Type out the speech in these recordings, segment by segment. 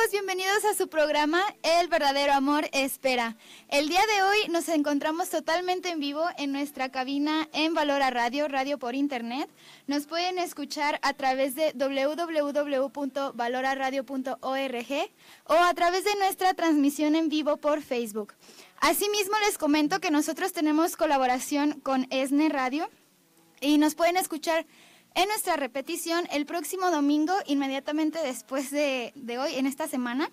todos, bienvenidos a su programa El verdadero amor espera. El día de hoy nos encontramos totalmente en vivo en nuestra cabina en Valora Radio, radio por internet. Nos pueden escuchar a través de www.valoraradio.org o a través de nuestra transmisión en vivo por Facebook. Asimismo, les comento que nosotros tenemos colaboración con ESNE Radio y nos pueden escuchar en nuestra repetición el próximo domingo, inmediatamente después de hoy, en esta semana,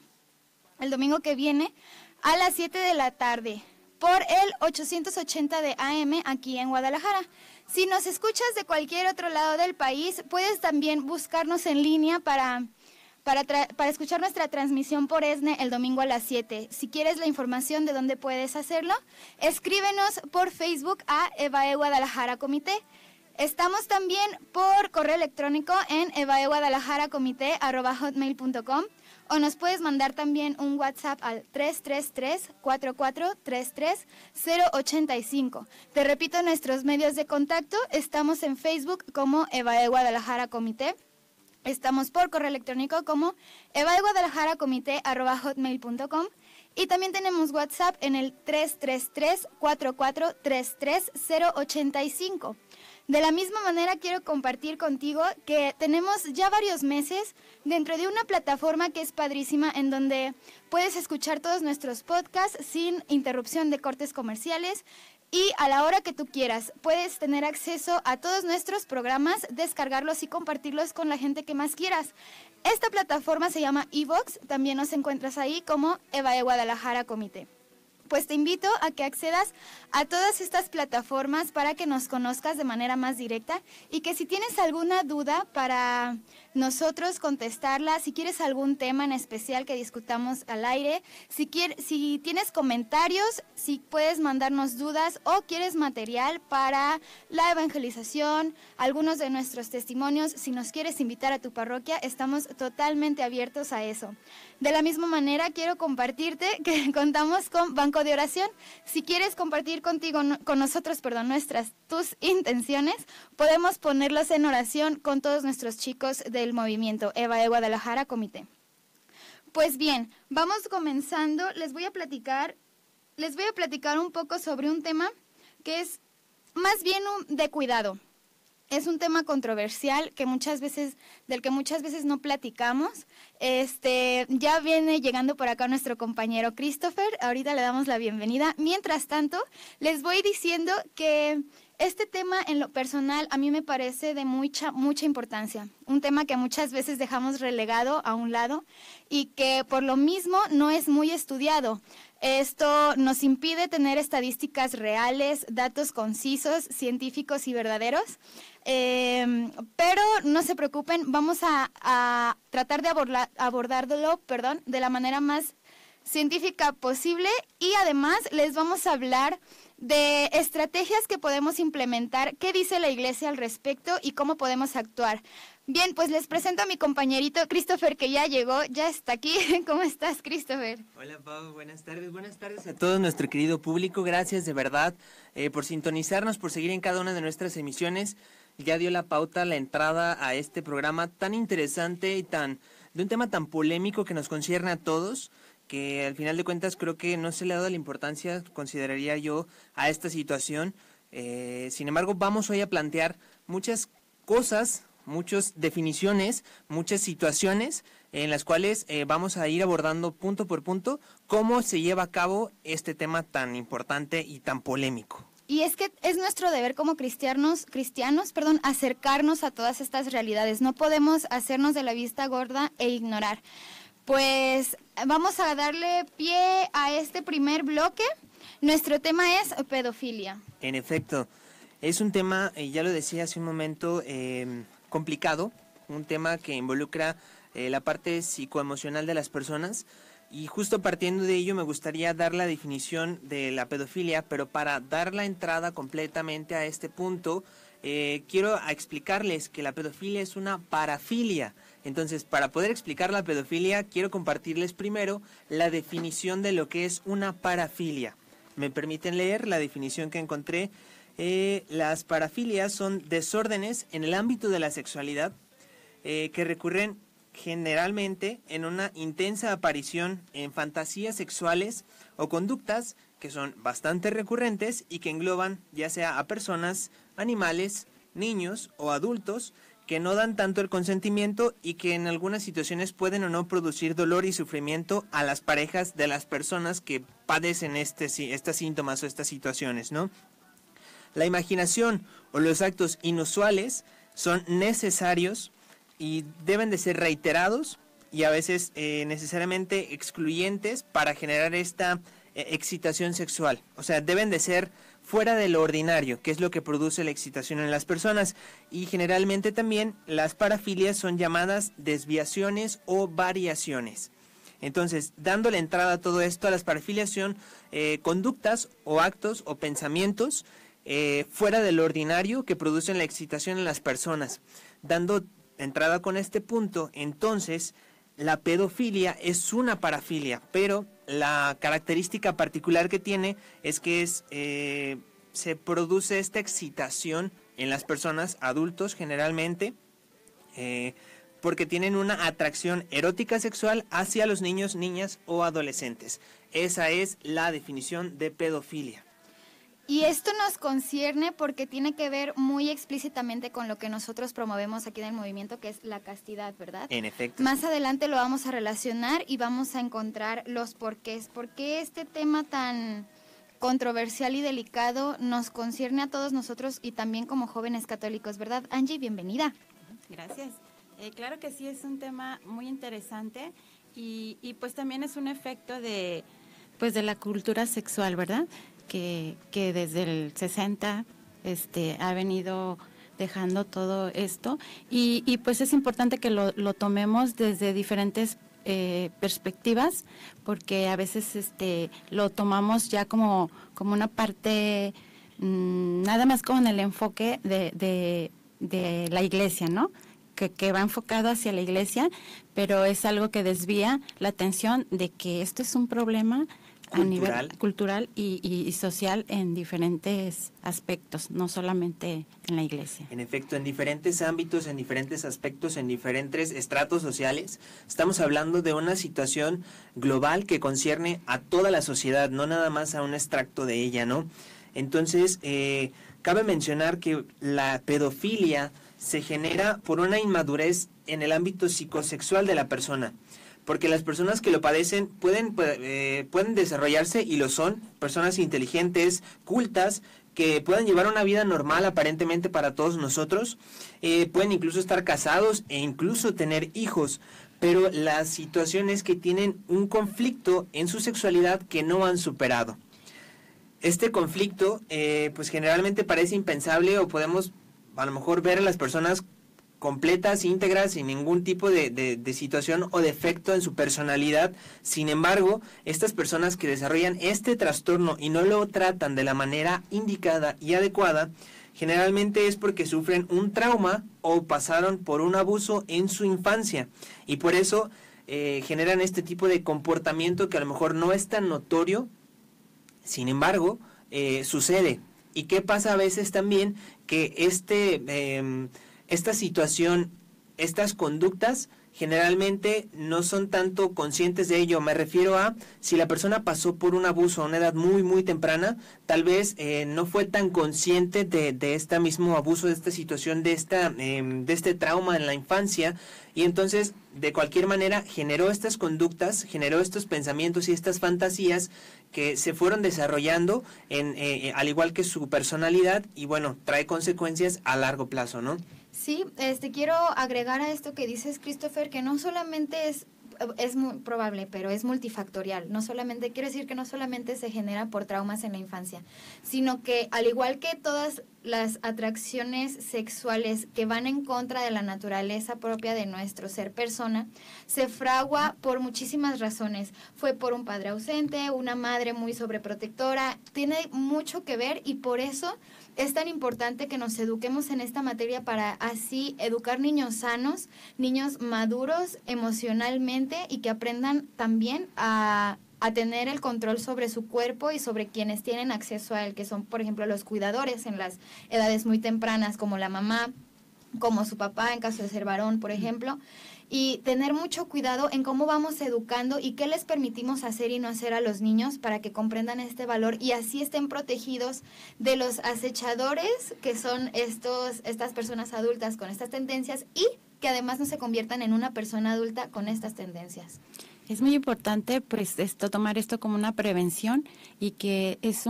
el domingo que viene, a las 7 de la tarde, por el 880 de AM aquí en Guadalajara. Si nos escuchas de cualquier otro lado del país, puedes también buscarnos en línea para escuchar nuestra transmisión por ESNE el domingo a las 7. Si quieres la información de dónde puedes hacerlo, escríbenos por Facebook a EVAE Guadalajara Comité. Estamos también por correo electrónico en evaeguadalajaracomité@hotmail.com o nos puedes mandar también un WhatsApp al 333-4433-085. Te repito nuestros medios de contacto. Estamos en Facebook como EVAE Guadalajara Comité. Estamos por correo electrónico como evaeguadalajaracomité@hotmail.com y también tenemos WhatsApp en el 333-4433-085. De la misma manera quiero compartir contigo que tenemos ya varios meses dentro de una plataforma que es padrísima, en donde puedes escuchar todos nuestros podcasts sin interrupción de cortes comerciales y a la hora que tú quieras. Puedes tener acceso a todos nuestros programas, descargarlos y compartirlos con la gente que más quieras. Esta plataforma se llama iVoox, también nos encuentras ahí como EVAE Guadalajara Comité. Pues te invito a que accedas a todas estas plataformas para que nos conozcas de manera más directa y que si tienes alguna duda para nosotros contestarla, si quieres algún tema en especial que discutamos al aire, si tienes comentarios, si puedes mandarnos dudas o quieres material para la evangelización, algunos de nuestros testimonios, si nos quieres invitar a tu parroquia, estamos totalmente abiertos a eso. De la misma manera, quiero compartirte que contamos con banco de oración. Si quieres compartir con nosotros, tus intenciones, podemos ponerlas en oración con todos nuestros chicos del movimiento EVAE Guadalajara Comité. Pues bien, vamos comenzando. Les voy a platicar un poco sobre un tema que es más bien de cuidado. Es un tema controversial del que muchas veces no platicamos. Ya viene llegando por acá nuestro compañero Christopher. Ahorita le damos la bienvenida. Mientras tanto, les voy diciendo que este tema en lo personal a mí me parece de mucha importancia. Un tema que muchas veces dejamos relegado a un lado y que por lo mismo no es muy estudiado. Esto nos impide tener estadísticas reales, datos concisos, científicos y verdaderos. Pero no se preocupen, vamos a tratar de abordarlo de la manera más científica posible y además les vamos a hablar de estrategias que podemos implementar, qué dice la Iglesia al respecto y cómo podemos actuar. Bien, pues les presento a mi compañerito Christopher, que ya llegó, ya está aquí. ¿Cómo estás, Christopher? Hola, Pau, buenas tardes a todo nuestro querido público. Gracias de verdad por sintonizarnos, por seguir en cada una de nuestras emisiones. Ya dio la pauta, la entrada a este programa tan interesante y de un tema tan polémico que nos concierne a todos, que al final de cuentas creo que no se le ha dado la importancia, consideraría yo, a esta situación. Sin embargo, vamos hoy a plantear muchas cosas, muchas definiciones, muchas situaciones en las cuales vamos a ir abordando punto por punto cómo se lleva a cabo este tema tan importante y tan polémico. Y es que es nuestro deber como cristianos, acercarnos a todas estas realidades. No podemos hacernos de la vista gorda e ignorar. Pues vamos a darle pie a este primer bloque. Nuestro tema es pedofilia. En efecto, es un tema, ya lo decía hace un momento, complicado, un tema que involucra la parte psicoemocional de las personas. Y justo partiendo de ello me gustaría dar la definición de la pedofilia, pero para dar la entrada completamente a este punto, quiero explicarles que la pedofilia es una parafilia. Entonces, para poder explicar la pedofilia, quiero compartirles primero la definición de lo que es una parafilia. ¿Me permiten leer la definición que encontré? Las parafilias son desórdenes en el ámbito de la sexualidad que recurren generalmente en una intensa aparición en fantasías sexuales o conductas que son bastante recurrentes y que engloban ya sea a personas, animales, niños o adultos que no dan tanto el consentimiento y que en algunas situaciones pueden o no producir dolor y sufrimiento a las parejas de las personas que padecen estos síntomas o estas situaciones, ¿no? La imaginación o los actos inusuales son necesarios y deben de ser reiterados y a veces necesariamente excluyentes para generar esta excitación sexual. O sea, deben de ser fuera de lo ordinario, que es lo que produce la excitación en las personas. Y generalmente también las parafilias son llamadas desviaciones o variaciones. Entonces, dándole entrada a todo esto, a las parafilias son conductas o actos o pensamientos fuera de lo ordinario que producen la excitación en las personas. Dando entrada con este punto, entonces, la pedofilia es una parafilia, pero la característica particular que tiene es que se produce esta excitación en las personas, adultos generalmente, porque tienen una atracción erótica sexual hacia los niños, niñas o adolescentes. Esa es la definición de pedofilia. Y esto nos concierne porque tiene que ver muy explícitamente con lo que nosotros promovemos aquí en el movimiento, que es la castidad, ¿verdad? En efecto. Más adelante lo vamos a relacionar y vamos a encontrar los porqués. ¿Por qué este tema tan controversial y delicado nos concierne a todos nosotros y también como jóvenes católicos, ¿verdad? Angie, bienvenida. Gracias. Claro que sí, es un tema muy interesante y pues también es un efecto de la cultura sexual, ¿verdad? Que desde el 60 ha venido dejando todo esto y pues es importante que lo tomemos desde diferentes perspectivas, porque a veces lo tomamos ya como una parte nada más con el enfoque de la iglesia, ¿no? Que va enfocado hacia la iglesia, pero es algo que desvía la atención de que esto es un problema a nivel cultural y social en diferentes aspectos, no solamente en la iglesia. En efecto, en diferentes ámbitos, en diferentes aspectos, en diferentes estratos sociales, estamos hablando de una situación global que concierne a toda la sociedad, no nada más a un extracto de ella, ¿no? Entonces, cabe mencionar que la pedofilia se genera por una inmadurez en el ámbito psicosexual de la persona. Porque las personas que lo padecen pueden desarrollarse, y lo son, personas inteligentes, cultas, que puedan llevar una vida normal aparentemente para todos nosotros, pueden incluso estar casados e incluso tener hijos, pero la situación es que tienen un conflicto en su sexualidad que no han superado. Este conflicto pues generalmente parece impensable, o podemos a lo mejor ver a las personas completas, íntegras, sin ningún tipo de situación o defecto en su personalidad. Sin embargo, estas personas que desarrollan este trastorno y no lo tratan de la manera indicada y adecuada, generalmente es porque sufren un trauma o pasaron por un abuso en su infancia, y por eso generan este tipo de comportamiento que a lo mejor no es tan notorio. Sin embargo, sucede. ¿Y qué pasa a veces también? Que esta situación, estas conductas generalmente no son tanto conscientes de ello. Me refiero a si la persona pasó por un abuso a una edad muy muy temprana, tal vez no fue tan consciente de este mismo abuso, de esta situación, de este trauma en la infancia, y entonces de cualquier manera generó estas conductas, generó estos pensamientos y estas fantasías que se fueron desarrollando al igual que su personalidad, y bueno, trae consecuencias a largo plazo, ¿no? Sí, quiero agregar a esto que dices, Christopher, que no solamente es muy probable, pero es multifactorial. No solamente, quiero decir que no solamente se genera por traumas en la infancia, sino que al igual que todas las atracciones sexuales que van en contra de la naturaleza propia de nuestro ser persona, se fragua por muchísimas razones. Fue por un padre ausente, una madre muy sobreprotectora, tiene mucho que ver, y por eso es tan importante que nos eduquemos en esta materia para así educar niños sanos, niños maduros emocionalmente, y que aprendan también a tener el control sobre su cuerpo y sobre quienes tienen acceso a él, que son, por ejemplo, los cuidadores en las edades muy tempranas, como la mamá, como su papá, en caso de ser varón, por ejemplo. y tener mucho cuidado en cómo vamos educando y qué les permitimos hacer y no hacer a los niños para que comprendan este valor y así estén protegidos de los acechadores que son estas personas adultas con estas tendencias y que además no se conviertan en una persona adulta con estas tendencias. Es muy importante pues tomar esto como una prevención y que es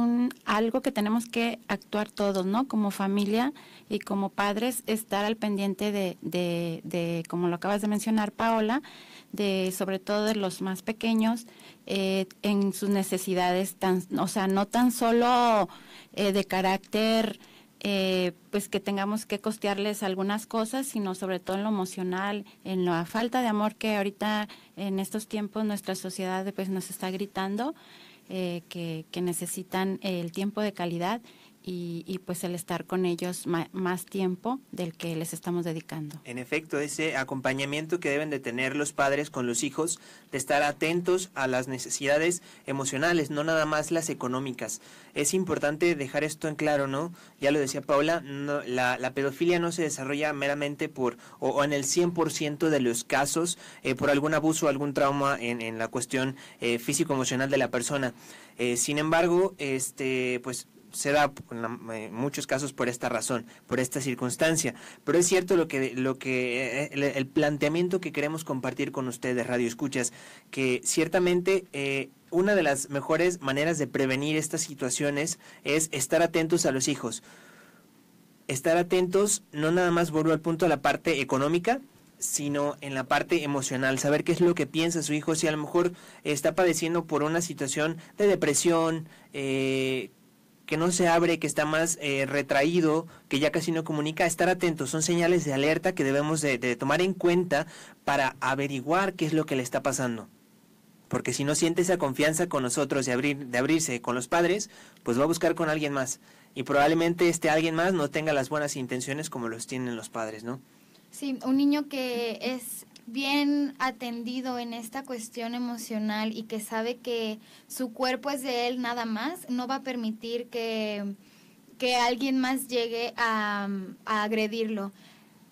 algo que tenemos que actuar todos, ¿no? Como familia y como padres, estar al pendiente de como lo acabas de mencionar, Paola, sobre todo de los más pequeños, en sus necesidades, no tan solo de carácter, pues que tengamos que costearles algunas cosas, sino sobre todo en lo emocional, en la falta de amor que ahorita en estos tiempos nuestra sociedad pues nos está gritando, que necesitan el tiempo de calidad y pues el estar con ellos más tiempo del que les estamos dedicando. En efecto, ese acompañamiento que deben de tener los padres con los hijos, de estar atentos a las necesidades emocionales, no nada más las económicas. Es importante dejar esto en claro, ¿no? Ya lo decía Paula, no, la pedofilia no se desarrolla meramente o en el 100% de los casos por algún abuso o algún trauma en la cuestión físico-emocional de la persona. Sin embargo, pues se da en muchos casos por esta razón, por esta circunstancia. Pero es cierto el planteamiento que queremos compartir con ustedes, Radio Escuchas, que ciertamente una de las mejores maneras de prevenir estas situaciones es estar atentos a los hijos. Estar atentos, no nada más vuelvo al punto de la parte económica, sino en la parte emocional, saber qué es lo que piensa su hijo, si a lo mejor está padeciendo por una situación de depresión, que no se abre, que está más retraído, que ya casi no comunica, estar atentos, son señales de alerta que debemos de tomar en cuenta para averiguar qué es lo que le está pasando. Porque si no siente esa confianza con nosotros de abrirse con los padres, pues va a buscar con alguien más. Y probablemente alguien más no tenga las buenas intenciones como los tienen los padres, ¿no? Sí, un niño que es bien atendido en esta cuestión emocional y que sabe que su cuerpo es de él nada más, no va a permitir que alguien más llegue a agredirlo.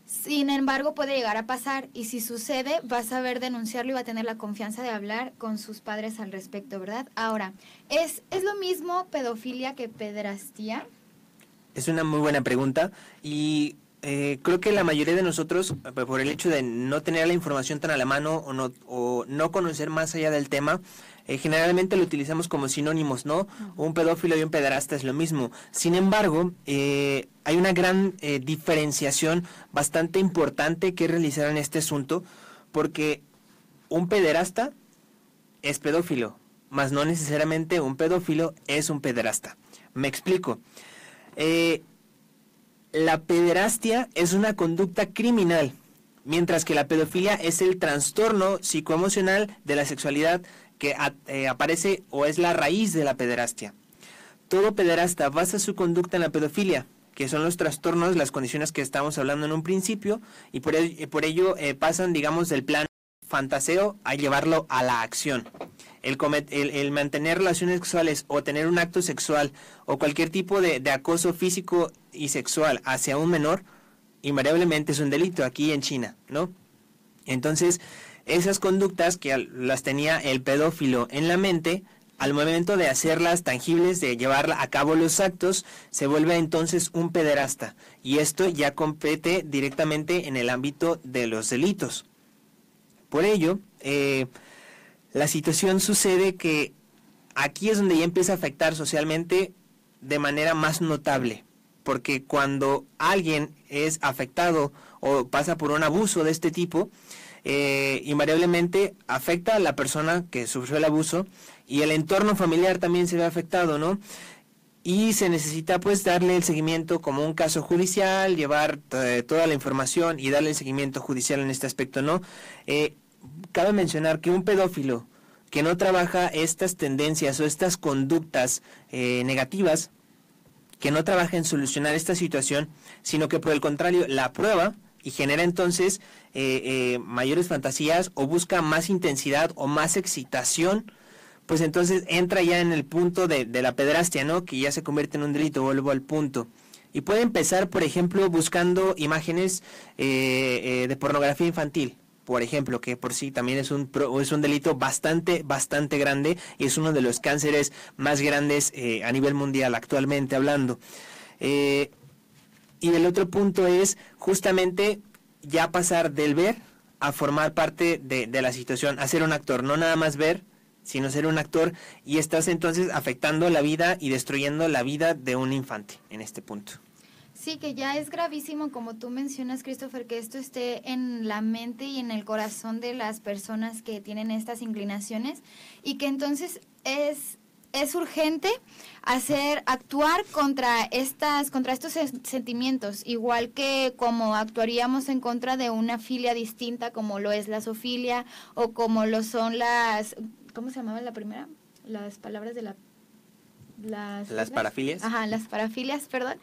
Sin embargo, puede llegar a pasar y si sucede, va a saber denunciarlo y va a tener la confianza de hablar con sus padres al respecto, ¿verdad? Ahora, ¿es lo mismo pedofilia que pederastía? Es una muy buena pregunta y creo que la mayoría de nosotros, por el hecho de no tener la información tan a la mano o no conocer más allá del tema, generalmente lo utilizamos como sinónimos, ¿no? Un pedófilo y un pederasta es lo mismo. Sin embargo, hay una gran diferenciación bastante importante que realizar en este asunto, porque un pederasta es pedófilo, mas no necesariamente un pedófilo es un pederasta. Me explico. La pederastia es una conducta criminal, mientras que la pedofilia es el trastorno psicoemocional de la sexualidad que aparece o es la raíz de la pederastia. Todo pederasta basa su conducta en la pedofilia, que son los trastornos, las condiciones que estamos hablando en un principio, y por ello pasan, digamos, del plan fantaseo a llevarlo a la acción. El mantener relaciones sexuales o tener un acto sexual o cualquier tipo de acoso físico y sexual hacia un menor, invariablemente es un delito aquí en China, ¿no? Entonces, esas conductas que las tenía el pedófilo en la mente, al momento de hacerlas tangibles, de llevar a cabo los actos, se vuelve entonces un pederasta. Y esto ya compete directamente en el ámbito de los delitos. Por ello, la situación sucede que aquí es donde ya empieza a afectar socialmente de manera más notable, porque cuando alguien es afectado o pasa por un abuso de este tipo, invariablemente afecta a la persona que sufrió el abuso y el entorno familiar también se ve afectado, ¿no? Y se necesita pues darle el seguimiento como un caso judicial, llevar toda la información y darle el seguimiento judicial en este aspecto, ¿no? Cabe mencionar que un pedófilo que no trabaja estas tendencias o estas conductas negativas, que no trabaja en solucionar esta situación, sino que por el contrario la aprueba y genera entonces mayores fantasías o busca más intensidad o más excitación, pues entonces entra ya en el punto de la pederastia, ¿no? Que ya se convierte en un delito, vuelvo al punto. Y puede empezar, por ejemplo, buscando imágenes de pornografía infantil, por ejemplo, que por sí también es un delito bastante grande y es uno de los cánceres más grandes a nivel mundial actualmente hablando. Y el otro punto es justamente ya pasar del ver a formar parte de la situación, a ser un actor, no nada más ver, sino ser un actor, y estás entonces afectando la vida y destruyendo la vida de un infante en este punto. Sí, que ya es gravísimo, como tú mencionas, Christopher, que esto esté en la mente y en el corazón de las personas que tienen estas inclinaciones, y que entonces es urgente actuar contra estos sentimientos, igual que como actuaríamos en contra de una filia distinta como lo es la zoofilia o como lo son ¿cómo se llamaba la primera? Las palabras de las parafilias. Ajá, las parafilias, perdón.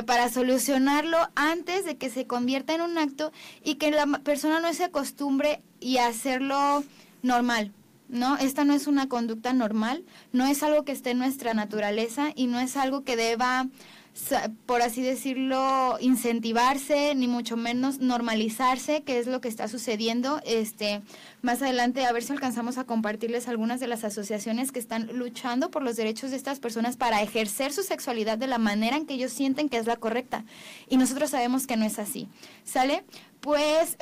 Para solucionarlo antes de que se convierta en un acto y que la persona no se acostumbre y hacerlo normal, ¿no? Esta no es una conducta normal, no es algo que esté en nuestra naturaleza y no es algo que deba, por así decirlo, incentivarse, ni mucho menos normalizarse, que es lo que está sucediendo. Más adelante a ver si alcanzamos a compartirles algunas de las asociaciones que están luchando por los derechos de estas personas para ejercer su sexualidad de la manera en que ellos sienten que es la correcta. Y nosotros sabemos que no es así. ¿Sale? Pues,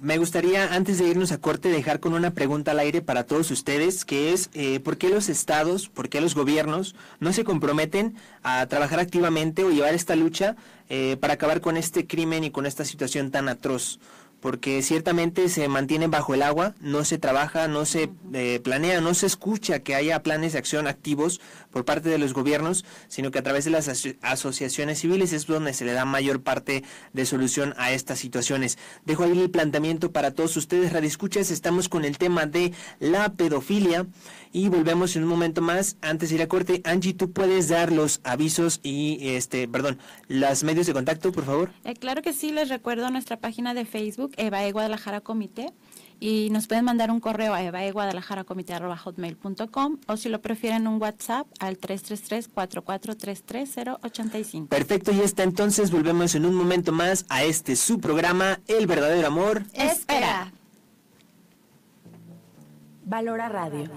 Me gustaría, antes de irnos a corte, dejar con una pregunta al aire para todos ustedes, que es, ¿por qué los estados, por qué los gobiernos no se comprometen a trabajar activamente o llevar esta lucha para acabar con este crimen y con esta situación tan atroz? Porque ciertamente se mantiene bajo el agua, no se trabaja, no se planea, no se escucha que haya planes de acción activos por parte de los gobiernos, sino que a través de las asociaciones civiles es donde se le da mayor parte de solución a estas situaciones. Dejo ahí el planteamiento para todos ustedes, radioescuchas. Estamos con el tema de la pedofilia y volvemos en un momento más. Antes de ir a corte, Angie, ¿tú puedes dar los avisos y, los medios de contacto, por favor? Claro que sí, les recuerdo nuestra página de Facebook, EVAE Guadalajara Comité, y nos pueden mandar un correo a evaeguadalajaracomité@hotmail.com, o si lo prefieren un WhatsApp al 333-4433-085. Perfecto, y está entonces, volvemos en un momento más a su programa, El Verdadero Amor Espera. Valora Radio,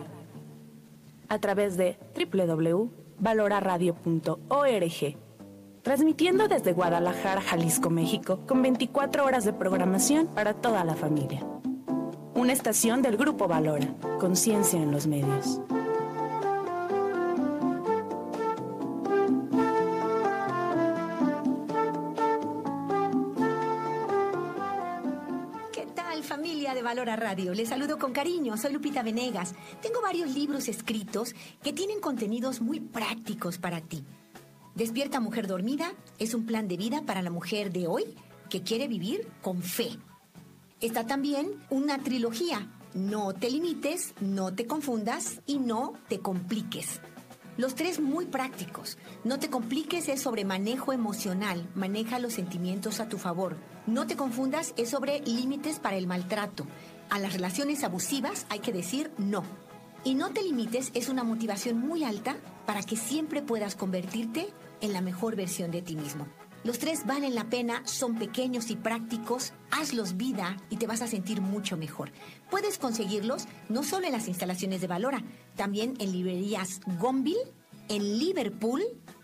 a través de www.valoraradio.org. Transmitiendo desde Guadalajara, Jalisco, México, con 24 horas de programación para toda la familia. Una estación del Grupo Valora, conciencia en los medios. ¿Qué tal, familia de Valora Radio? Les saludo con cariño, soy Lupita Venegas. Tengo varios libros escritos que tienen contenidos muy prácticos para ti. Despierta Mujer Dormida es un plan de vida para la mujer de hoy que quiere vivir con fe. Está también una trilogía, No te limites, no te confundas y no te compliques. Los tres muy prácticos. No te compliques es sobre manejo emocional, maneja los sentimientos a tu favor. No te confundas es sobre límites para el maltrato. A las relaciones abusivas hay que decir no. Y No te limites es una motivación muy alta para que siempre puedas convertirte en la mejor versión de ti mismo. Los tres valen la pena, son pequeños y prácticos, hazlos vida y te vas a sentir mucho mejor. Puedes conseguirlos no solo en las instalaciones de Valora, también en librerías Gonville, en Liverpool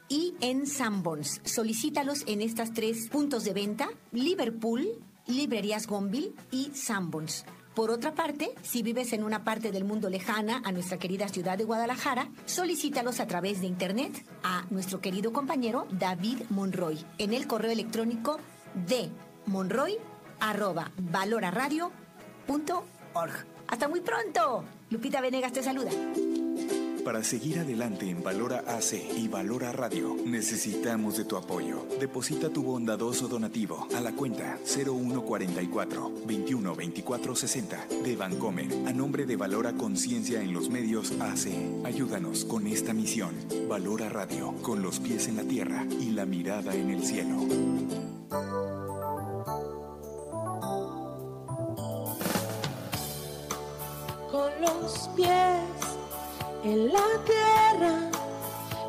y en Sanborns. Solicítalos en estas 3 puntos de venta, Liverpool, librerías Gonville y Sanborns. Por otra parte, si vives en una parte del mundo lejana a nuestra querida ciudad de Guadalajara, solicítalos a través de internet a nuestro querido compañero David Monroy en el correo electrónico de monroy@valoraradio.org. ¡Hasta muy pronto! Lupita Venegas te saluda. Para seguir adelante en Valora AC y Valora Radio, necesitamos de tu apoyo. Deposita tu bondadoso donativo a la cuenta 0144 21 24 60 de Bancomer a nombre de Valora Conciencia en los Medios AC. Ayúdanos con esta misión. Valora Radio, con los pies en la tierra y la mirada en el cielo. Con los pies en la tierra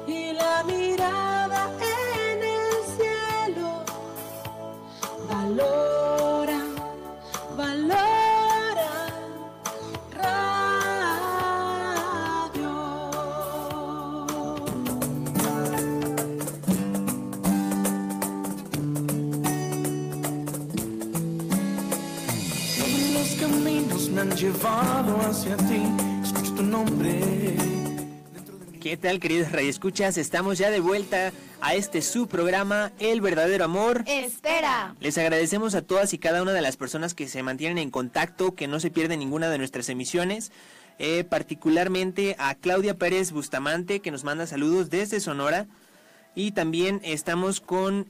y la mirada en el cielo. Valora, me han llevado hacia ti. Escucho tu nombre. ¿Qué tal, queridos radioescuchas? Estamos ya de vuelta a su programa, El Verdadero Amor Espera. Les agradecemos a todas y cada una de las personas que se mantienen en contacto, que no se pierden ninguna de nuestras emisiones. Particularmente a Claudia Pérez Bustamante, que nos manda saludos desde Sonora. Y también estamos con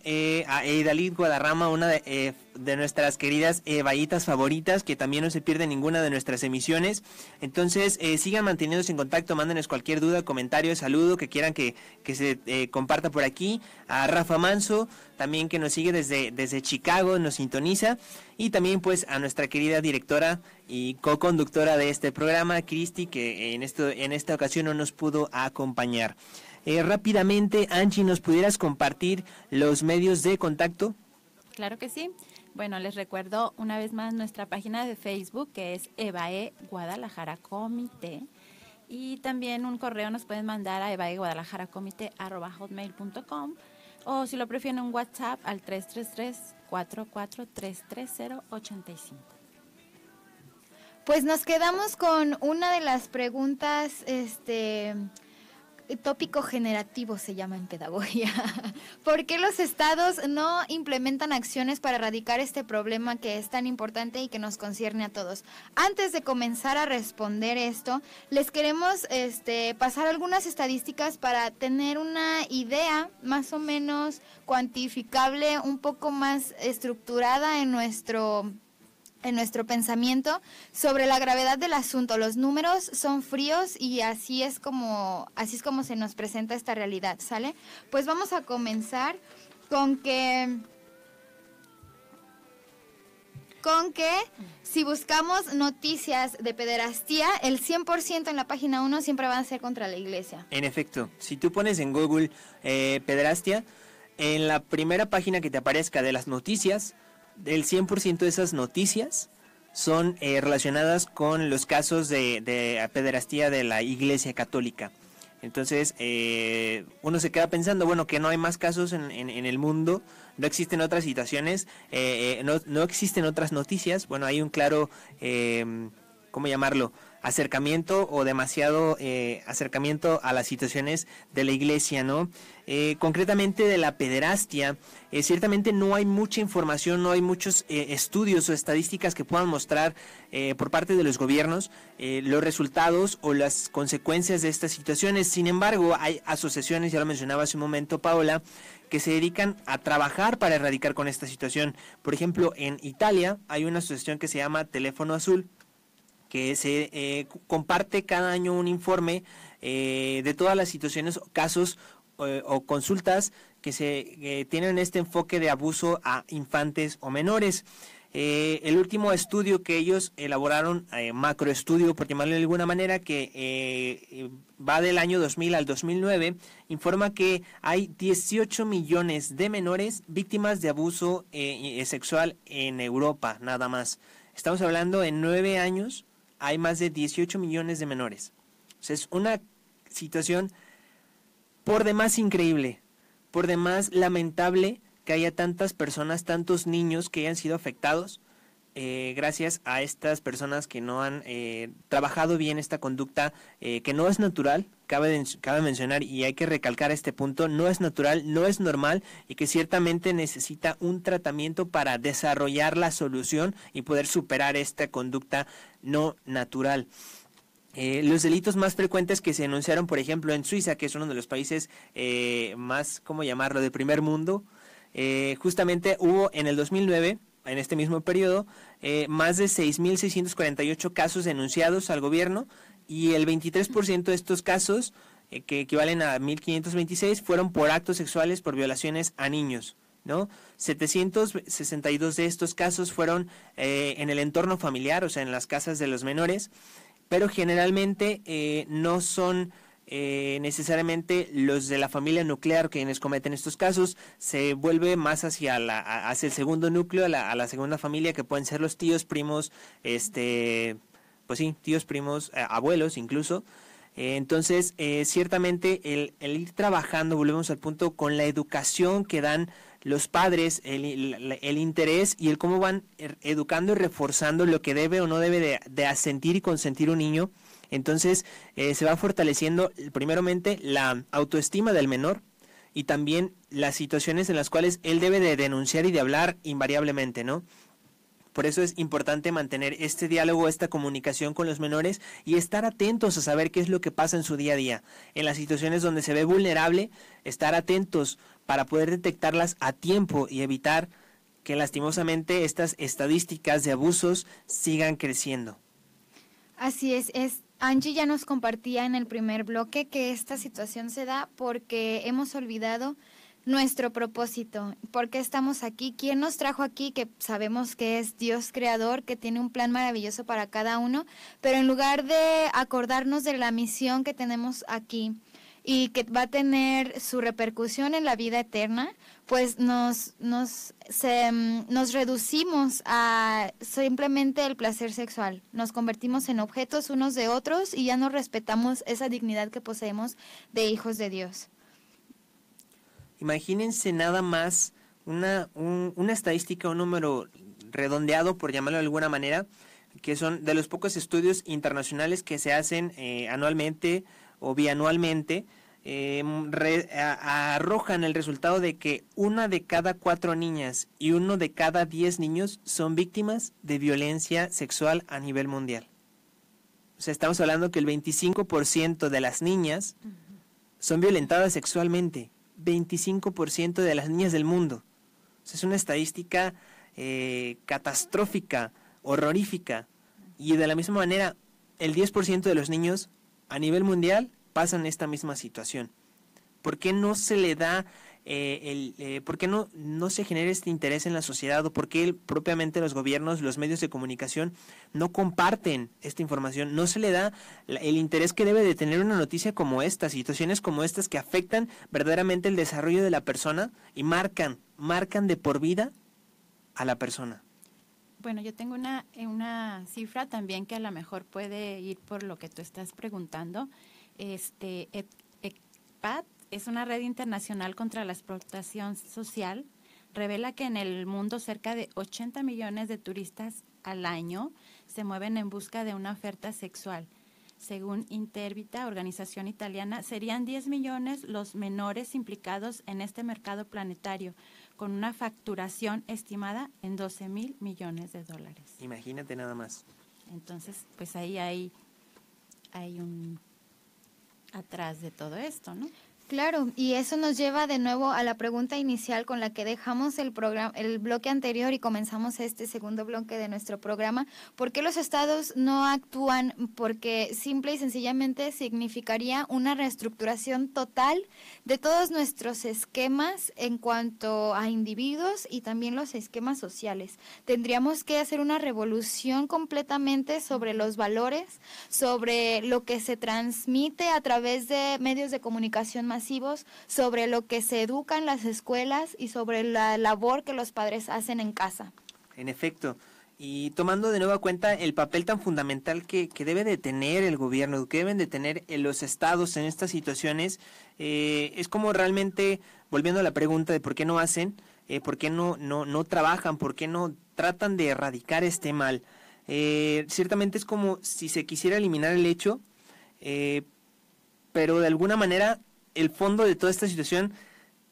a Eidalid Guadarrama, una de nuestras queridas vallitas favoritas, que también no se pierde ninguna de nuestras emisiones. Entonces, sigan manteniéndose en contacto, mándenos cualquier duda, comentario, saludo que quieran que se comparta por aquí. A Rafa Manso, también, que nos sigue desde Chicago, nos sintoniza. Y también pues a nuestra querida directora y co-conductora de este programa, Cristi, que en esta ocasión no nos pudo acompañar. Rápidamente, Angie, ¿nos pudieras compartir los medios de contacto? Claro que sí. Bueno, les recuerdo una vez más nuestra página de Facebook, que es EVAE Guadalajara Comité. Y también un correo nos pueden mandar a evaeguadalajaracomité@hotmail.com, o si lo prefieren un WhatsApp al 333-4433085. Pues nos quedamos con una de las preguntas, tópico generativo se llama en pedagogía. ¿Por qué los estados no implementan acciones para erradicar este problema que es tan importante y que nos concierne a todos? Antes de comenzar a responder esto, les queremos pasar algunas estadísticas para tener una idea más o menos cuantificable, un poco más estructurada en nuestro pensamiento sobre la gravedad del asunto. Los números son fríos y así es como se nos presenta esta realidad, ¿sale? Pues vamos a comenzar con que si buscamos noticias de pederastía, el 100% en la página 1 siempre van a ser contra la iglesia. En efecto, si tú pones en Google pederastia, en la primera página que te aparezca de las noticias, el 100% de esas noticias son relacionadas con los casos de pederastía de la Iglesia Católica. Entonces, uno se queda pensando, bueno, que no hay más casos en el mundo, no existen otras situaciones, no existen otras noticias. Bueno, hay un claro, ¿cómo llamarlo?, acercamiento o demasiado acercamiento a las situaciones de la iglesia, ¿no? Concretamente de la pederastia, ciertamente no hay mucha información, no hay muchos estudios o estadísticas que puedan mostrar por parte de los gobiernos los resultados o las consecuencias de estas situaciones. Sin embargo, hay asociaciones, ya lo mencionaba hace un momento Paola, que se dedican a trabajar para erradicar con esta situación. Por ejemplo, en Italia hay una asociación que se llama Teléfono Azul, que se comparte cada año un informe de todas las situaciones, casos o consultas que tienen este enfoque de abuso a infantes o menores. El último estudio que ellos elaboraron, macroestudio, por llamarlo de alguna manera, que va del año 2000 al 2009, informa que hay 18 millones de menores víctimas de abuso sexual en Europa, nada más. Estamos hablando en 9 años. Hay más de 18 millones de menores. O sea, es una situación por demás increíble, por demás lamentable que haya tantas personas, tantos niños que hayan sido afectados gracias a estas personas que no han trabajado bien esta conducta, que no es natural, cabe mencionar y hay que recalcar este punto, no es natural, no es normal y que ciertamente necesita un tratamiento para desarrollar la solución y poder superar esta conducta no natural. Los delitos más frecuentes que se denunciaron, por ejemplo, en Suiza, que es uno de los países más, ¿cómo llamarlo?, de primer mundo, justamente hubo en el 2009, en este mismo periodo, más de 6.648 casos denunciados al gobierno y el 23% de estos casos, que equivalen a 1.526, fueron por actos sexuales por violaciones a niños, ¿no? 762 de estos casos fueron en el entorno familiar, o sea, en las casas de los menores, pero generalmente no son necesariamente los de la familia nuclear quienes cometen estos casos. Se vuelve más hacia el segundo núcleo, a la segunda familia, que pueden ser los tíos, primos, pues sí, tíos, primos, abuelos incluso. Entonces, ciertamente el ir trabajando, volvemos al punto, con la educación que dan los padres, el interés y el cómo van educando y reforzando lo que debe o no debe de asentir y consentir un niño. Entonces se va fortaleciendo primeramente la autoestima del menor y también las situaciones en las cuales él debe de denunciar y de hablar invariablemente, ¿no? Por eso es importante mantener este diálogo, esta comunicación con los menores y estar atentos a saber qué es lo que pasa en su día a día. En las situaciones donde se ve vulnerable, estar atentos para poder detectarlas a tiempo y evitar que lastimosamente estas estadísticas de abusos sigan creciendo. Así es. Angie ya nos compartía en el primer bloque que esta situación se da porque hemos olvidado nuestro propósito, por qué estamos aquí, quién nos trajo aquí, que sabemos que es Dios creador, que tiene un plan maravilloso para cada uno, pero en lugar de acordarnos de la misión que tenemos aquí y que va a tener su repercusión en la vida eterna, pues nos reducimos a simplemente el placer sexual, nos convertimos en objetos unos de otros y ya no respetamos esa dignidad que poseemos de hijos de Dios. Imagínense nada más una estadística, un número redondeado, por llamarlo de alguna manera, que son de los pocos estudios internacionales que se hacen anualmente o bianualmente, arrojan el resultado de que 1 de cada 4 niñas y 1 de cada 10 niños son víctimas de violencia sexual a nivel mundial. O sea, estamos hablando que el 25% de las niñas son violentadas sexualmente. 25% de las niñas del mundo. O sea, es una estadística catastrófica, horrorífica. Y de la misma manera, el 10% de los niños a nivel mundial pasan esta misma situación. ¿Por qué no se le da, por qué no se genera este interés en la sociedad? ¿O por qué propiamente los gobiernos, los medios de comunicación no comparten esta información? No se le da el interés que debe de tener una noticia como esta, situaciones como estas que afectan verdaderamente el desarrollo de la persona y marcan de por vida a la persona. Bueno, yo tengo una cifra también que a lo mejor puede ir por lo que tú estás preguntando. ECPAT es una red internacional contra la explotación social. Revela que en el mundo cerca de 80 millones de turistas al año se mueven en busca de una oferta sexual. Según Intervita, organización italiana, serían 10 millones los menores implicados en este mercado planetario, con una facturación estimada en 12,000 millones de dólares. Imagínate nada más. Entonces, pues ahí hay un atrás de todo esto, ¿no? Claro, y eso nos lleva de nuevo a la pregunta inicial con la que dejamos el bloque anterior y comenzamos este segundo bloque de nuestro programa. ¿Por qué los estados no actúan? Porque simple y sencillamente significaría una reestructuración total de todos nuestros esquemas en cuanto a individuos y también los esquemas sociales. Tendríamos que hacer una revolución completamente sobre los valores, sobre lo que se transmite a través de medios de comunicación masivos, sobre lo que se educa en las escuelas y sobre la labor que los padres hacen en casa. En efecto, y tomando de nueva cuenta el papel tan fundamental que debe de tener el gobierno, que deben de tener los estados en estas situaciones, es como realmente, volviendo a la pregunta de por qué no hacen, por qué no trabajan, por qué no tratan de erradicar este mal. Ciertamente es como si se quisiera eliminar el hecho, pero de alguna manera el fondo de toda esta situación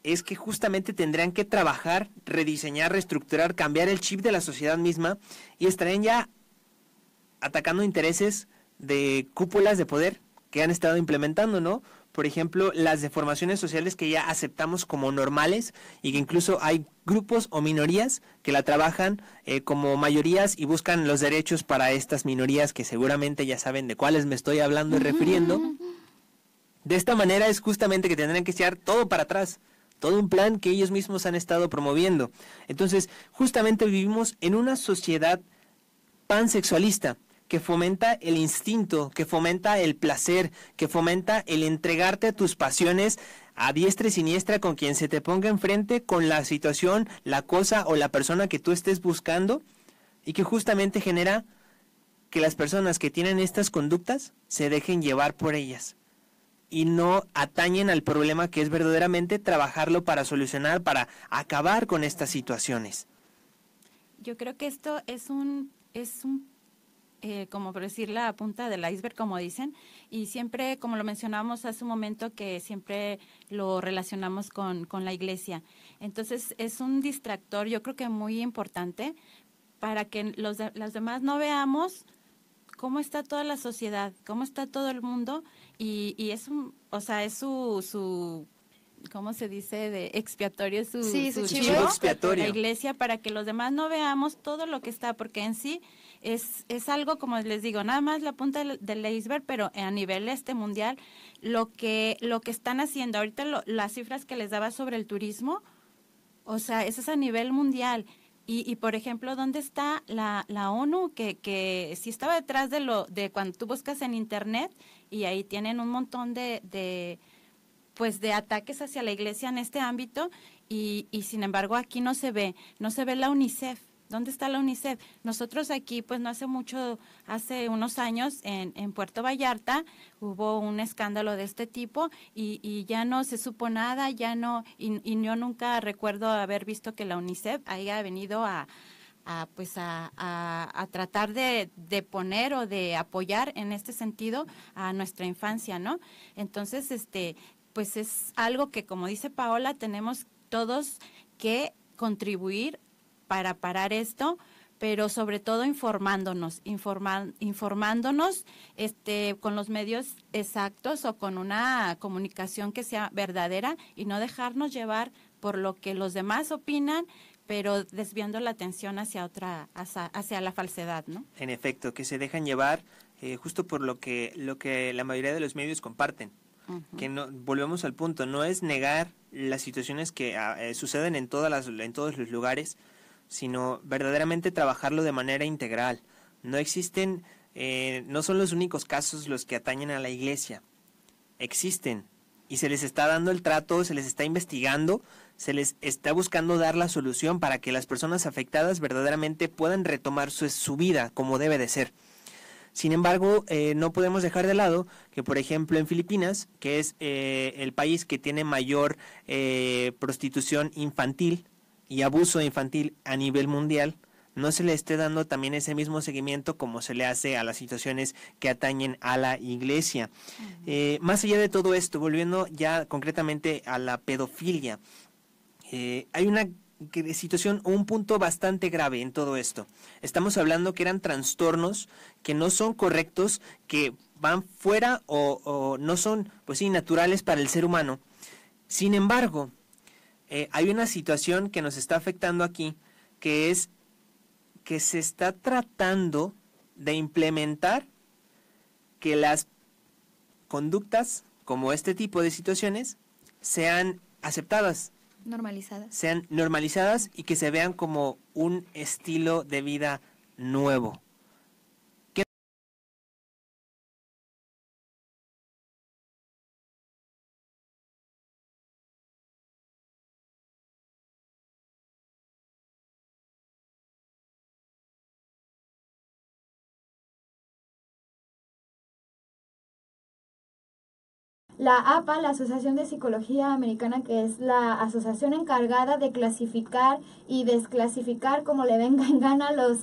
es que justamente tendrán que trabajar, rediseñar, reestructurar, cambiar el chip de la sociedad misma y estarían ya atacando intereses de cúpulas de poder que han estado implementando, ¿no? Por ejemplo, las deformaciones sociales que ya aceptamos como normales y que incluso hay grupos o minorías que la trabajan como mayorías y buscan los derechos para estas minorías que seguramente ya saben de cuáles me estoy hablando y refiriendo. De esta manera es justamente que tendrán que echar todo para atrás, todo un plan que ellos mismos han estado promoviendo. Entonces, justamente vivimos en una sociedad pansexualista que fomenta el instinto, que fomenta el placer, que fomenta el entregarte a tus pasiones a diestra y siniestra con quien se te ponga enfrente, con la situación, la cosa o la persona que tú estés buscando, y que justamente genera que las personas que tienen estas conductas se dejen llevar por ellas. y no atañen al problema que es verdaderamente trabajarlo para solucionar, para acabar con estas situaciones. Yo creo que esto es como por decir la punta del iceberg, como dicen, y siempre, como lo mencionábamos hace un momento, que siempre lo relacionamos con la iglesia. Entonces, es un distractor, yo creo que muy importante, para que los demás no veamos cómo está toda la sociedad, cómo está todo el mundo, y es su ¿cómo se dice? De expiatorio, su chivo expiatorio. La iglesia, para que los demás no veamos todo lo que está, porque en sí es algo, como les digo, nada más la punta del iceberg, pero a nivel mundial, lo que están haciendo ahorita, las cifras que les daba sobre el turismo, o sea, eso es a nivel mundial. Y por ejemplo, ¿dónde está la ONU? Que sí estaba detrás de cuando tú buscas en internet, y ahí tienen un montón de ataques hacia la iglesia en este ámbito, y sin embargo aquí no se ve la UNICEF. ¿Dónde está la UNICEF? Nosotros aquí, pues no hace mucho, hace unos años en Puerto Vallarta hubo un escándalo de este tipo, y ya no se supo nada, ya no, y yo nunca recuerdo haber visto que la UNICEF haya venido a tratar de poner o de apoyar en este sentido a nuestra infancia, ¿no? Entonces, pues es algo que, como dice Paola, tenemos todos que contribuir para parar esto, pero sobre todo informándonos con los medios exactos, o con una comunicación que sea verdadera, y no dejarnos llevar por lo que los demás opinan, pero desviando la atención hacia la falsedad, ¿no? En efecto, que se dejan llevar justo por lo que la mayoría de los medios comparten. Uh-huh. Que no, volvemos al punto, no es negar las situaciones que suceden en todos los lugares, sino verdaderamente trabajarlo de manera integral. No existen, no son los únicos casos los que atañen a la iglesia. Existen, y se les está dando el trato, se les está investigando, se les está buscando dar la solución para que las personas afectadas verdaderamente puedan retomar su vida como debe de ser. Sin embargo, no podemos dejar de lado que, por ejemplo, en Filipinas, que es el país que tiene mayor prostitución infantil y abuso infantil a nivel mundial, no se le esté dando también ese mismo seguimiento como se le hace a las situaciones que atañen a la iglesia. Uh-huh. Más allá de todo esto, volviendo ya concretamente a la pedofilia, hay una situación o un punto bastante grave en todo esto. Estamos hablando que eran trastornos que no son correctos, que van fuera o no son, pues sí, naturales para el ser humano. Sin embargo, hay una situación que nos está afectando aquí, que es que se está tratando de implementar que las conductas como este tipo de situaciones sean aceptadas, sean normalizadas y que se vean como un estilo de vida nuevo. La APA, la Asociación de Psicología Americana, que es la asociación encargada de clasificar y desclasificar como le venga en gana los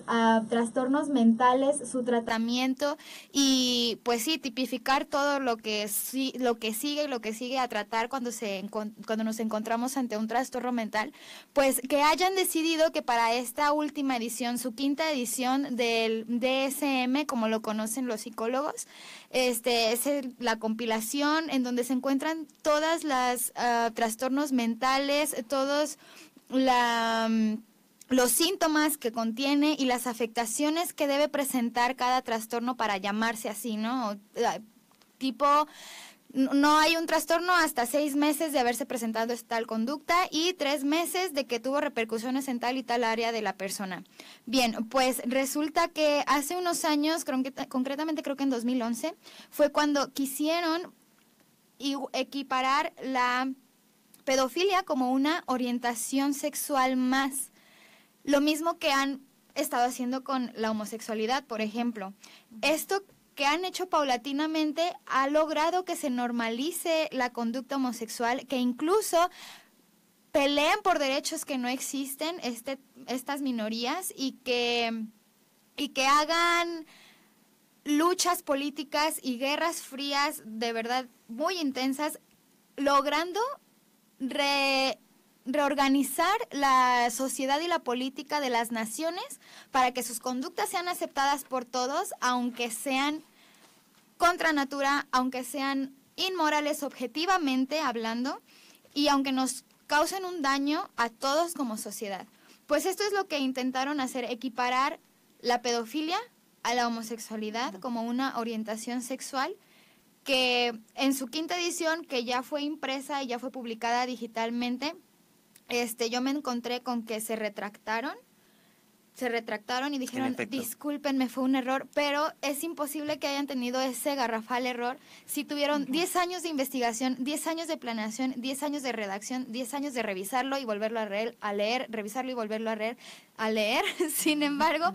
trastornos mentales, su tratamiento y pues sí, tipificar todo lo que sigue a tratar cuando nos encontramos ante un trastorno mental, pues que hayan decidido que para esta última edición, su quinta edición del DSM, como lo conocen los psicólogos, es la compilación en donde se encuentran todas las trastornos mentales, todos los síntomas que contiene y las afectaciones que debe presentar cada trastorno para llamarse así, ¿no? Tipo, no hay un trastorno hasta 6 meses de haberse presentado tal conducta y 3 meses de que tuvo repercusiones en tal y tal área de la persona. Bien, pues resulta que hace unos años, concretamente creo que en 2011, fue cuando quisieron equiparar la pedofilia como una orientación sexual más. Lo mismo que han estado haciendo con la homosexualidad, por ejemplo. Esto que han hecho paulatinamente ha logrado que se normalice la conducta homosexual, que incluso peleen por derechos que no existen estas minorías y que hagan luchas políticas y guerras frías de verdad muy intensas, logrando reorganizar la sociedad y la política de las naciones para que sus conductas sean aceptadas por todos, aunque sean contra natura, aunque sean inmorales objetivamente hablando y aunque nos causen un daño a todos como sociedad. Pues esto es lo que intentaron hacer, equiparar la pedofilia a la homosexualidad como una orientación sexual, que en su 5ª edición, que ya fue impresa y ya fue publicada digitalmente, yo me encontré con que se retractaron y dijeron, discúlpenme, fue un error, pero es imposible que hayan tenido ese garrafal error si tuvieron 10 años de investigación, 10 años de planeación, 10 años de redacción, 10 años de revisarlo y volverlo a leer, revisarlo y volverlo a leer. Sin embargo,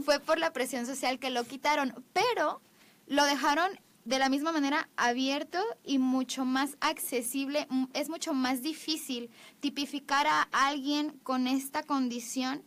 fue por la presión social que lo quitaron, pero lo dejaron de la misma manera abierto y mucho más accesible. Es mucho más difícil tipificar a alguien con esta condición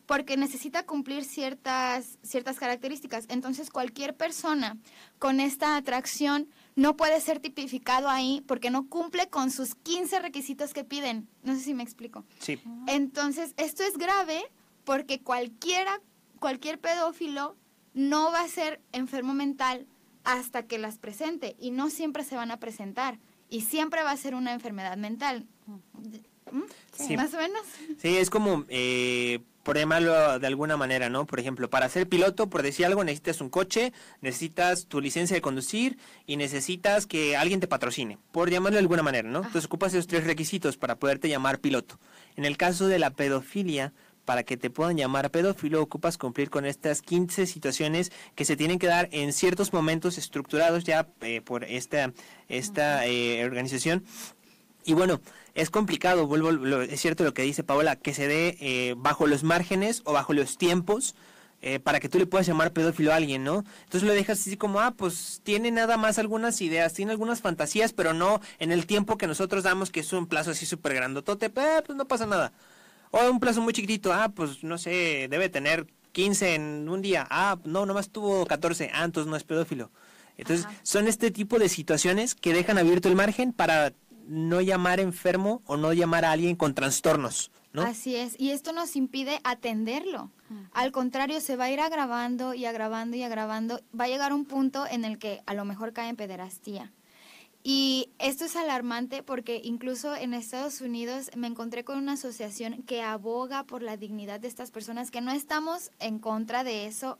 porque necesita cumplir ciertas características. Entonces, cualquier persona con esta atracción no puede ser tipificado ahí porque no cumple con sus 15 requisitos que piden. No sé si me explico. Sí. Entonces, esto es grave porque cualquier pedófilo no va a ser enfermo mental hasta que las presente, y no siempre se van a presentar, y siempre va a ser una enfermedad mental. Sí. ¿Más o menos? Sí, es como, por llamarlo de alguna manera, ¿no? Por ejemplo, para ser piloto, por decir algo, necesitas un coche, necesitas tu licencia de conducir y necesitas que alguien te patrocine, por llamarlo de alguna manera, ¿no? Entonces ocupas esos 3 requisitos para poderte llamar piloto. En el caso de la pedofilia, para que te puedan llamar pedófilo, ocupas cumplir con estas 15 situaciones que se tienen que dar en ciertos momentos estructurados ya por esta organización. Y bueno, es complicado, es cierto lo que dice Paola, que se dé bajo los márgenes o bajo los tiempos para que tú le puedas llamar pedófilo a alguien, ¿no? Entonces lo dejas así como, pues tiene nada más algunas ideas, tiene algunas fantasías, pero no en el tiempo que nosotros damos, que es un plazo así súper grandotote, pues no pasa nada. O un plazo muy chiquitito, pues no sé, debe tener 15 en un día, no, nomás tuvo 14, entonces no es pedófilo. Entonces son este tipo de situaciones que dejan abierto el margen para no llamar enfermo o no llamar a alguien con trastornos, ¿no? Así es, y esto nos impide atenderlo. Al contrario, se va a ir agravando y agravando y agravando. Va a llegar un punto en el que a lo mejor cae en pederastía. Y esto es alarmante porque incluso en Estados Unidos me encontré con una asociación que aboga por la dignidad de estas personas, que no estamos en contra de eso.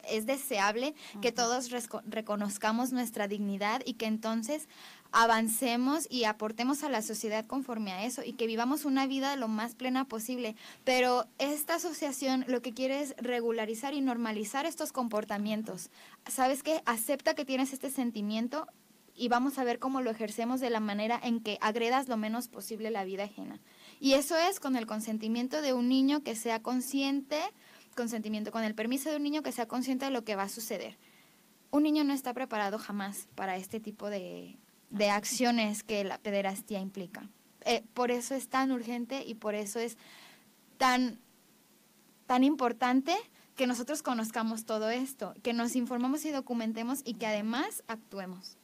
Es deseable que todos reconozcamos nuestra dignidad y que entonces avancemos y aportemos a la sociedad conforme a eso y que vivamos una vida lo más plena posible. Pero esta asociación lo que quiere es regularizar y normalizar estos comportamientos. ¿Sabes qué? Acepta que tienes este sentimiento y vamos a ver cómo lo ejercemos de la manera en que agredas lo menos posible la vida ajena. Y eso es con el consentimiento de un niño que sea consciente, con el permiso de un niño que sea consciente de lo que va a suceder. Un niño no está preparado jamás para este tipo de acciones que la pederastía implica. Por eso es tan urgente y por eso es tan importante que nosotros conozcamos todo esto, que nos informemos y documentemos y que además actuemos.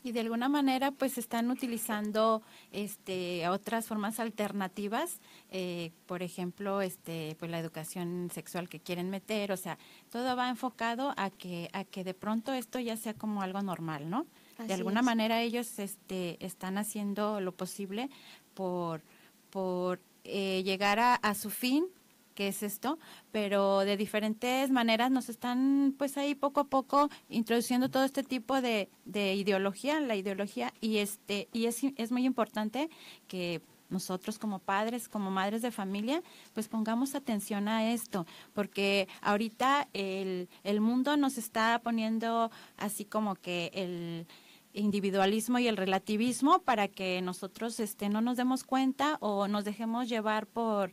Y de alguna manera pues están utilizando otras formas alternativas, por ejemplo pues la educación sexual que quieren meter, o sea, todo va enfocado a que de pronto esto ya sea como algo normal, ¿no? De alguna manera ellos están haciendo lo posible por llegar a su fin, que es esto, pero de diferentes maneras nos están pues ahí poco a poco introduciendo todo este tipo de ideología, la ideología, y es muy importante que nosotros como padres, como madres de familia, pues pongamos atención a esto, porque ahorita el mundo nos está poniendo así como que el individualismo y el relativismo para que nosotros no nos demos cuenta o nos dejemos llevar por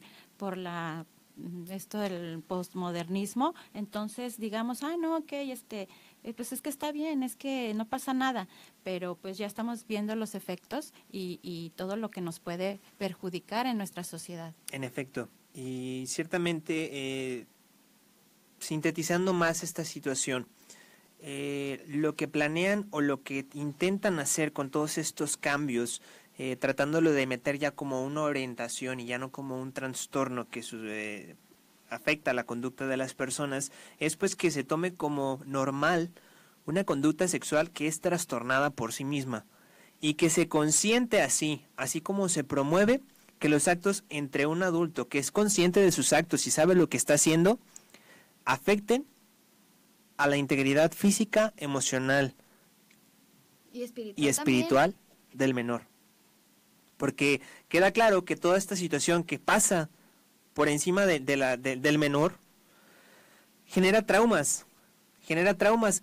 esto del postmodernismo, entonces digamos, no, ok, pues es que está bien, es que no pasa nada, pero pues ya estamos viendo los efectos y todo lo que nos puede perjudicar en nuestra sociedad. En efecto, y ciertamente sintetizando más esta situación, lo que planean o lo que intentan hacer con todos estos cambios, tratándolo de meter ya como una orientación y ya no como un trastorno que afecta la conducta de las personas, es pues que se tome como normal una conducta sexual que es trastornada por sí misma y que se consiente así como se promueve que los actos entre un adulto que es consciente de sus actos y sabe lo que está haciendo afecten a la integridad física, emocional y espiritual del menor. Porque queda claro que toda esta situación que pasa por encima del menor genera traumas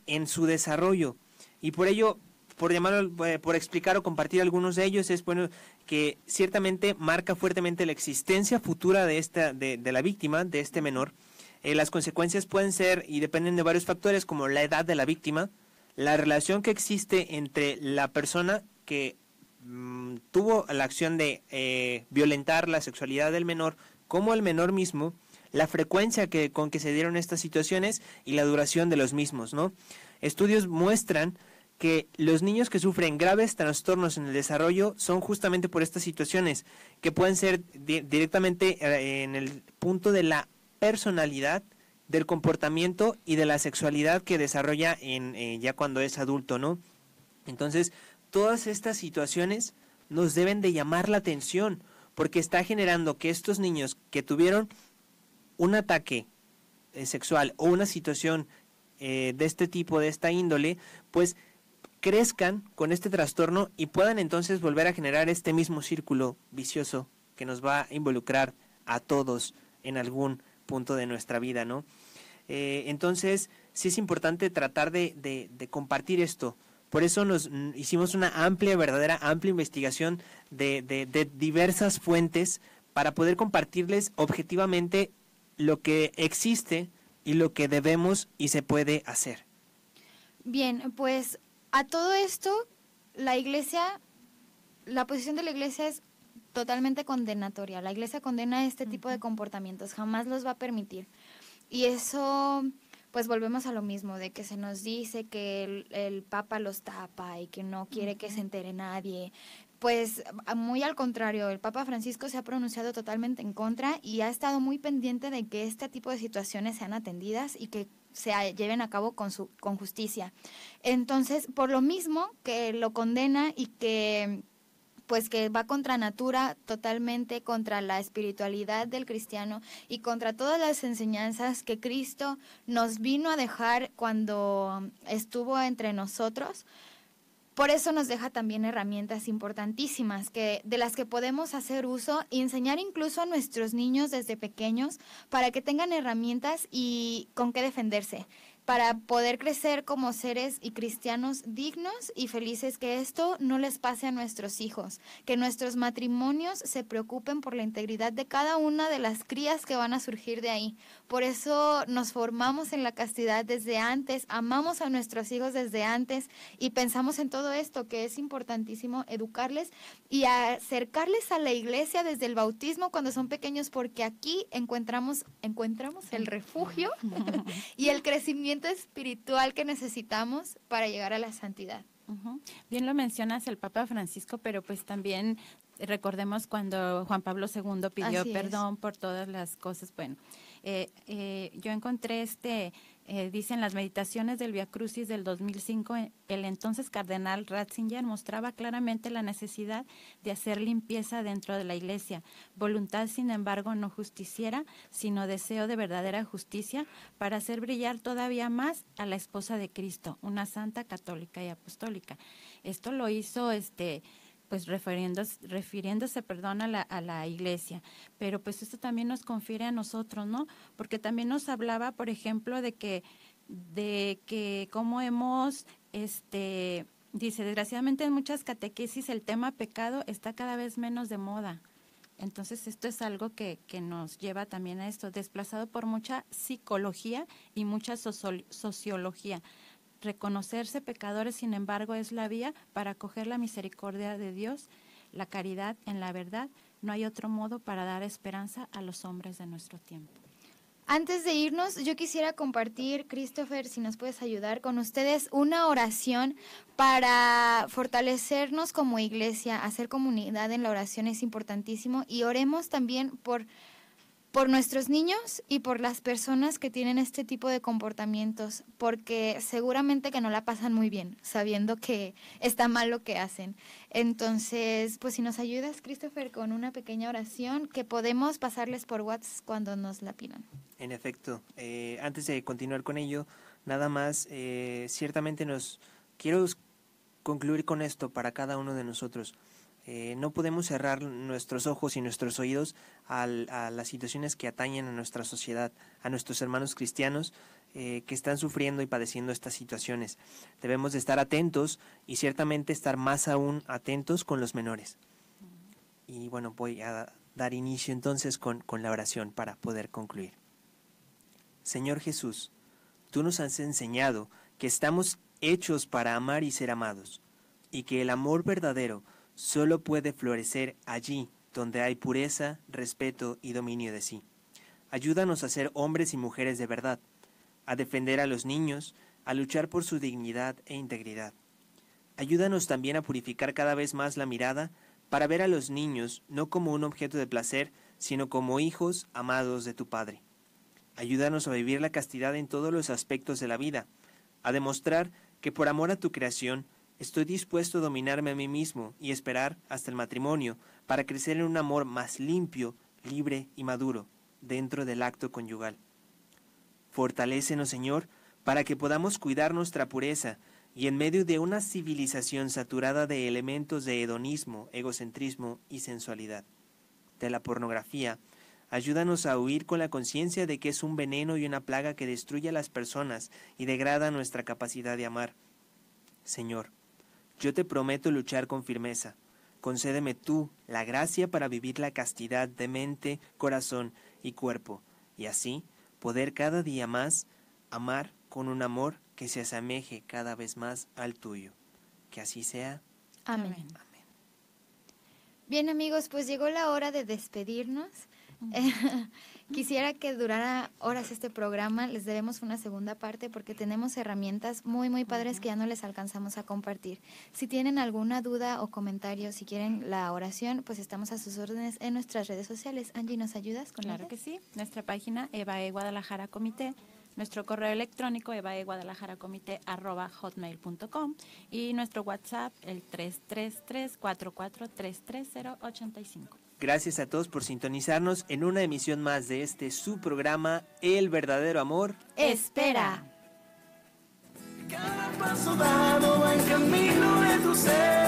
en su desarrollo. Y por ello, por explicar o compartir algunos de ellos, es bueno que ciertamente marca fuertemente la existencia futura de la víctima, de este menor. Las consecuencias pueden ser y dependen de varios factores, como la edad de la víctima, la relación que existe entre la persona que tuvo la acción de violentar la sexualidad del menor, como el menor mismo, la frecuencia con que se dieron estas situaciones y la duración de los mismos, ¿no? Estudios muestran que los niños que sufren graves trastornos en el desarrollo son justamente por estas situaciones, que pueden ser directamente en el punto de la personalidad, del comportamiento y de la sexualidad que desarrolla ya cuando es adulto, ¿no? Entonces, todas estas situaciones nos deben de llamar la atención, porque está generando que estos niños que tuvieron un ataque sexual o una situación de este tipo, de esta índole, pues crezcan con este trastorno y puedan entonces volver a generar este mismo círculo vicioso que nos va a involucrar a todos en algún punto de nuestra vida, ¿no? Entonces, sí es importante tratar de compartir esto. Por eso nos hicimos una verdadera amplia investigación de diversas fuentes para poder compartirles objetivamente lo que existe y lo que debemos y se puede hacer. Bien, pues a todo esto, la posición de la Iglesia es totalmente condenatoria. La Iglesia condena este tipo de comportamientos, jamás los va a permitir. Y eso, pues volvemos a lo mismo, de que se nos dice que el Papa los tapa y que no quiere que se entere nadie. Pues muy al contrario, el Papa Francisco se ha pronunciado totalmente en contra y ha estado muy pendiente de que este tipo de situaciones sean atendidas y que se lleven a cabo con justicia. Entonces, por lo mismo que lo condena y que pues que va contra natura, totalmente contra la espiritualidad del cristiano y contra todas las enseñanzas que Cristo nos vino a dejar cuando estuvo entre nosotros. Por eso nos deja también herramientas importantísimas de las que podemos hacer uso y enseñar incluso a nuestros niños desde pequeños para que tengan herramientas y con qué defenderse, para poder crecer como seres y cristianos dignos y felices, que esto no les pase a nuestros hijos, que nuestros matrimonios se preocupen por la integridad de cada una de las crías que van a surgir de ahí. Por eso nos formamos en la castidad desde antes, amamos a nuestros hijos desde antes y pensamos en todo esto, que es importantísimo educarles y acercarles a la iglesia desde el bautismo cuando son pequeños, porque aquí encontramos el refugio y el crecimiento espiritual que necesitamos para llegar a la santidad. Bien lo mencionas el Papa Francisco, pero pues también recordemos cuando Juan Pablo II pidió perdón por todas las cosas. Bueno, yo encontré dice en las meditaciones del Via Crucis del 2005, el entonces cardenal Ratzinger mostraba claramente la necesidad de hacer limpieza dentro de la Iglesia, voluntad sin embargo no justiciera, sino deseo de verdadera justicia para hacer brillar todavía más a la esposa de Cristo, una santa católica y apostólica. Esto lo hizo pues refiriéndose a la Iglesia, pero pues esto también nos confiere a nosotros, ¿no? Porque también nos hablaba, por ejemplo, de que cómo hemos, dice, desgraciadamente en muchas catequesis el tema pecado está cada vez menos de moda. Entonces esto es algo que nos lleva también a esto, desplazado por mucha psicología y mucha sociología. Reconocerse pecadores, sin embargo, es la vía para acoger la misericordia de Dios, la caridad en la verdad. No hay otro modo para dar esperanza a los hombres de nuestro tiempo. Antes de irnos, yo quisiera compartir, Christopher, si nos puedes ayudar con ustedes, una oración para fortalecernos como iglesia. Hacer comunidad en la oración es importantísimo, y oremos también por nuestros niños y por las personas que tienen este tipo de comportamientos, porque seguramente que no la pasan muy bien, sabiendo que está mal lo que hacen. Entonces, pues si nos ayudas, Christopher, con una pequeña oración que podemos pasarles por WhatsApp cuando nos la pidan. En efecto, antes de continuar con ello, nada más, ciertamente quiero concluir con esto para cada uno de nosotros. No podemos cerrar nuestros ojos y nuestros oídos a las situaciones que atañen a nuestra sociedad, a nuestros hermanos cristianos que están sufriendo y padeciendo estas situaciones. Debemos de estar atentos y ciertamente estar más aún atentos con los menores. Y bueno, voy a dar inicio entonces con la oración para poder concluir. Señor Jesús, tú nos has enseñado que estamos hechos para amar y ser amados, y que el amor verdadero solo puede florecer allí donde hay pureza, respeto y dominio de sí. Ayúdanos a ser hombres y mujeres de verdad, a defender a los niños, a luchar por su dignidad e integridad. Ayúdanos también a purificar cada vez más la mirada para ver a los niños no como un objeto de placer, sino como hijos amados de tu Padre. Ayúdanos a vivir la castidad en todos los aspectos de la vida, a demostrar que por amor a tu creación estoy dispuesto a dominarme a mí mismo y esperar hasta el matrimonio para crecer en un amor más limpio, libre y maduro dentro del acto conyugal. Fortalécenos, Señor, para que podamos cuidar nuestra pureza y en medio de una civilización saturada de elementos de hedonismo, egocentrismo y sensualidad, de la pornografía, ayúdanos a huir con la conciencia de que es un veneno y una plaga que destruye a las personas y degrada nuestra capacidad de amar. Señor, yo te prometo luchar con firmeza. Concédeme tú la gracia para vivir la castidad de mente, corazón y cuerpo, y así poder cada día más amar con un amor que se asemeje cada vez más al tuyo. Que así sea. Amén. Amén. Bien, amigos, pues llegó la hora de despedirnos. Quisiera que durara horas este programa. Les debemos una segunda parte porque tenemos herramientas muy, muy padres que ya no les alcanzamos a compartir. Si tienen alguna duda o comentario, si quieren la oración, pues estamos a sus órdenes en nuestras redes sociales. Angie, ¿nos ayudas con Claro ellas? que sí. Nuestra página EVAE Guadalajara Comité, nuestro correo electrónico evaeguadalajaracomité@hotmail.com y nuestro WhatsApp el 333-4433-085. Gracias a todos por sintonizarnos en una emisión más de su programa, El Verdadero Amor. Espera. Cada paso dado va en camino de tu ser.